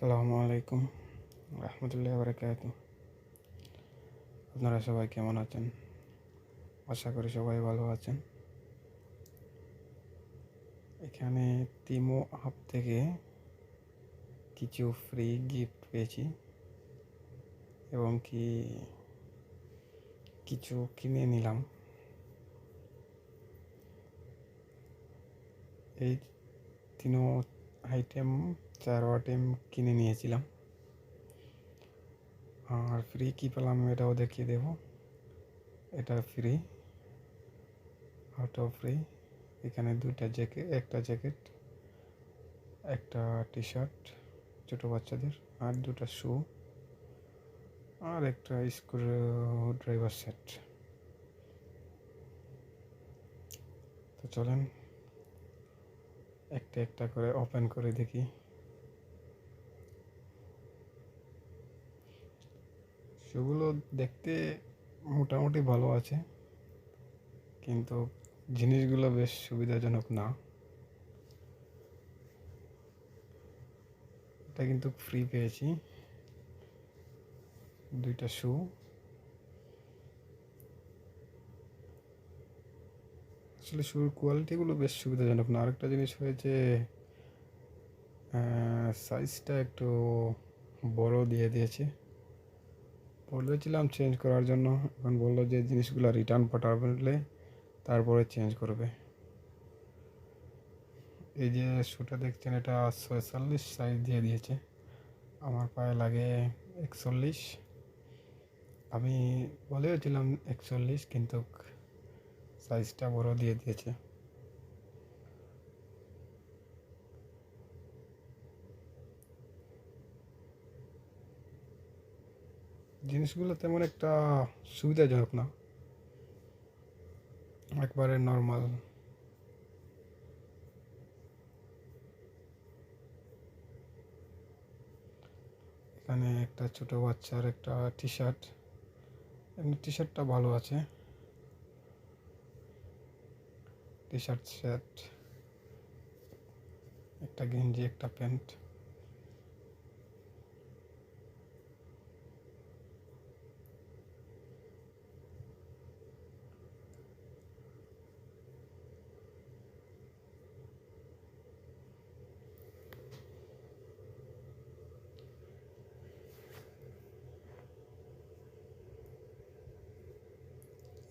আসসালামু আলাইকুম রহমতুল্লাহ বারকাত। আপনারা সবাই কেমন আছেন? আশা করি সবাই ভালো আছেন। এখানে তিমো অ্যাপ থেকে কিছু ফ্রি গিফট পেয়েছি এবং কিছু কিনে নিলাম। এই তিনো আইটেম 4 আইটেম কিনে নিয়েছিলাম। আর ফ্রি কী পেলাম এটাও দেখিয়ে দেব। এটা ফ্রি, ওটাও ফ্রি। এখানে একটা জ্যাকেট, একটা টি শার্ট ছোটো বাচ্চাদের, আর দুটো শু, আর একটা স্ক্রু ড্রাইভার সেট। তো চলেন একটা একটা করে ওপেন করে দেখি। সেগুলো দেখতে মোটামুটি ভালো আছে, কিন্তু জিনিসগুলো বেশ সুবিধাজনক না। এটা কিন্তু ফ্রি পেয়েছি, দুইটা শু। আসলে শুর কোয়ালিটিগুলো বেশ সুবিধাজনক না। আরেকটা জিনিস হয়েছে, সাইজটা একটু বড় দিয়ে দিয়েছে। বলেছিলাম চেঞ্জ করার জন্য, এখন বললো যে জিনিসগুলো রিটার্ন পাঠালে তারপরে চেঞ্জ করবে। এই যে শুটা দেখছেন, এটা 46 সাইজ দিয়ে দিয়েছে। আমার পায়ে লাগে 41। আমি বলেওছিলাম 41, কিন্তু সাইজটা বড় দিয়ে দিয়েছে। জিনিসগুলো তেমন একটা সুবিধাজনক না, একবারে নর্মাল। এখানে একটা ছোট বাচ্চার একটা টি শার্ট, এমনি টি শার্টটা ভালো আছে। টি শার্ট সেট, একটা গেঞ্জি, একটা প্যান্ট।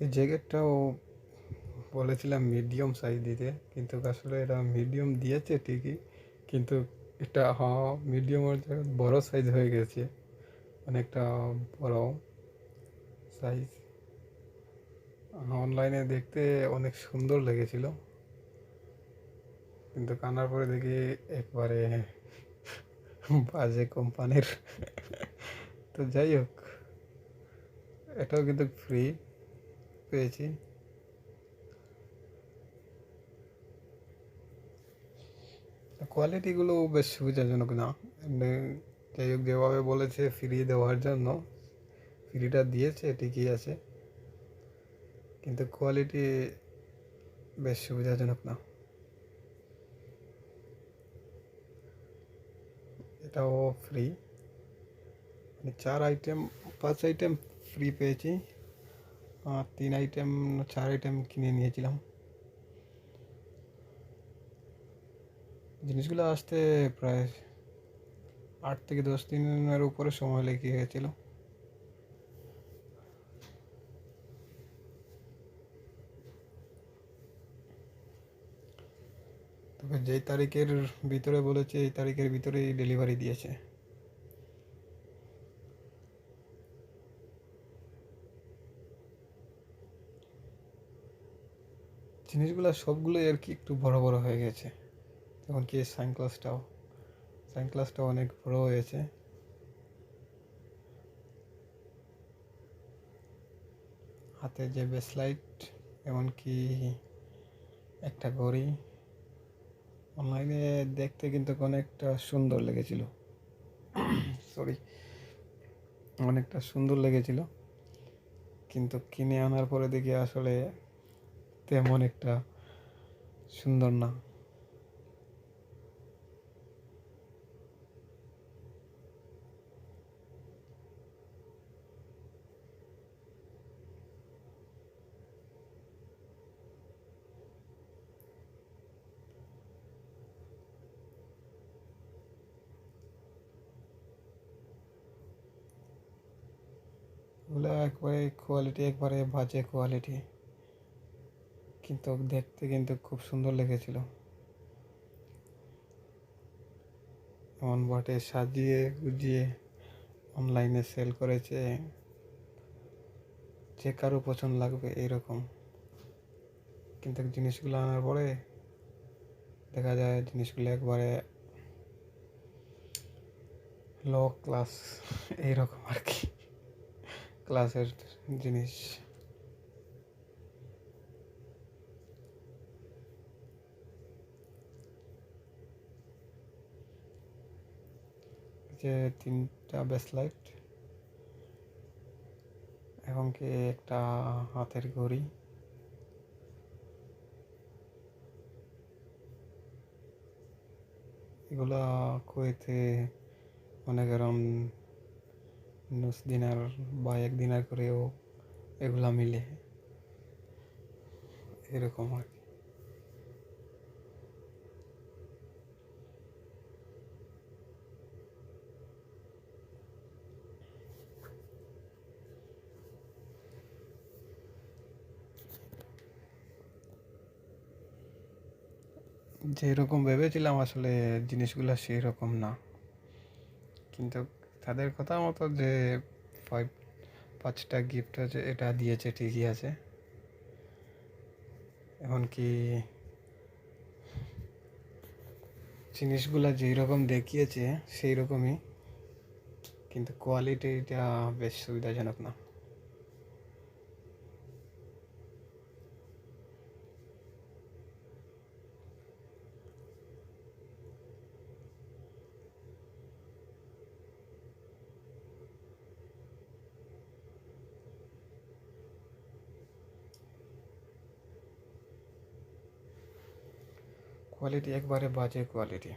এই জ্যাকেটটাও বলেছিলাম মিডিয়াম সাইজ দিতে, কিন্তু আসলে এটা মিডিয়াম দিয়েছে ঠিকই, কিন্তু এটা মিডিয়ামের জায়গায় বড় সাইজ হয়ে গেছে, অনেকটা বড় সাইজ। অনলাইনে দেখতে অনেক সুন্দর লেগেছিল, কিন্তু কানার পরে দেখি একবারে বাজে কোম্পানির। তো যাই হোক, এটাও কিন্তু ফ্রি পেয়েছি। কোয়ালিটিগুলো বেশ সুবিধাজনক না। এমনি যাই হোক, যেভাবে বলেছে ফ্রি দেওয়ার জন্য, ফ্রিটা দিয়েছে ঠিকই আছে, কিন্তু কোয়ালিটি বেশ সুবিধাজনক না। এটাও ফ্রি, মানে 5 আইটেম ফ্রি পেয়েছি। আর 4 আইটেম কিনে নিয়েছিলাম। জিনিসগুলো আসতে প্রায় 8 থেকে 10 দিনের উপরে সময় লেগে গেছিলো। তবে যেই তারিখের ভিতরে বলেছে, এই তারিখের ভিতরেই ডেলিভারি দিয়েছে। জিনিসগুলো সবগুলোই আর কি একটু বড় বড় হয়ে গেছে। এমনকি সানগ্লাসটাও অনেক বড় হয়েছে। হাতে যে ব্রেসলাইট, এমনকি একটা ঘড়ি, অনলাইনে দেখতে কিন্তু অনেকটা সুন্দর লেগেছিল। সরি, অনেকটা সুন্দর লেগেছিল, কিন্তু কিনে আনার পরে দেখি আসলে তেমন একটা সুন্দর না। ওগুলো একবারে কোয়ালিটি একবারে বাজে কোয়ালিটি, কিন্তু দেখতে কিন্তু খুব সুন্দর লেগেছিল। এমন বটে সাজিয়ে গুজিয়ে অনলাইনে সেল করেছে, যে কারো পছন্দ লাগবে এইরকম। কিন্তু জিনিসগুলো আনার পরে দেখা যায় জিনিসগুলো একবারে লো ক্লাস এইরকম আর কি, ক্লাসের জিনিস। যে 3টা ব্রেসলাইট এবং কি একটা হাতের ঘড়ি, এগুলা কুয়েতে মনে করেন নুস দিনার বা 1 দিনার করেও এগুলা মিলে এরকম আর কি। যেরকম ভেবেছিলাম আসলে জিনিসগুলো সেই রকম না, কিন্তু তাদের কথা মতো যে 5টা গিফট আছে এটা দিয়েছে ঠিকই আছে। এমনকি জিনিসগুলা যেই রকম দেখিয়েছে সেই রকমই, কিন্তু কোয়ালিটিটা বেশ সুবিধাজনক না। কোয়ালিটি একবারে বাজে কোয়ালিটি।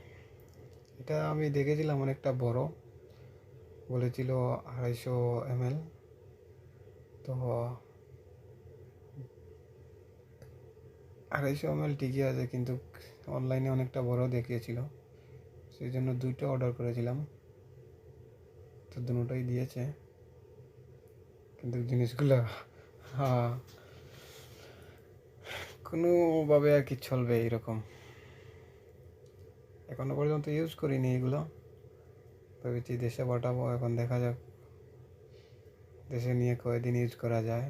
এটা আমি দেখেছিলাম অনেকটা বড়, বলেছিল 250 ml। তো 250 ml ঠিকই আছে, কিন্তু অনলাইনে অনেকটা বড় দেখিয়েছিল, সেই জন্য 2টা অর্ডার করেছিলাম। তো দুটোই দিয়েছে, কিন্তু জিনিসগুলো হ্যাঁ কোনোভাবে আর কি চলবে এইরকম। এখনো পর্যন্ত ইউজ করিনি এগুলো, ভেবেছি দেশে পাঠাবো, এখন দেখা যাক দেশে নিয়ে কয়দিন ইউজ করা যায়।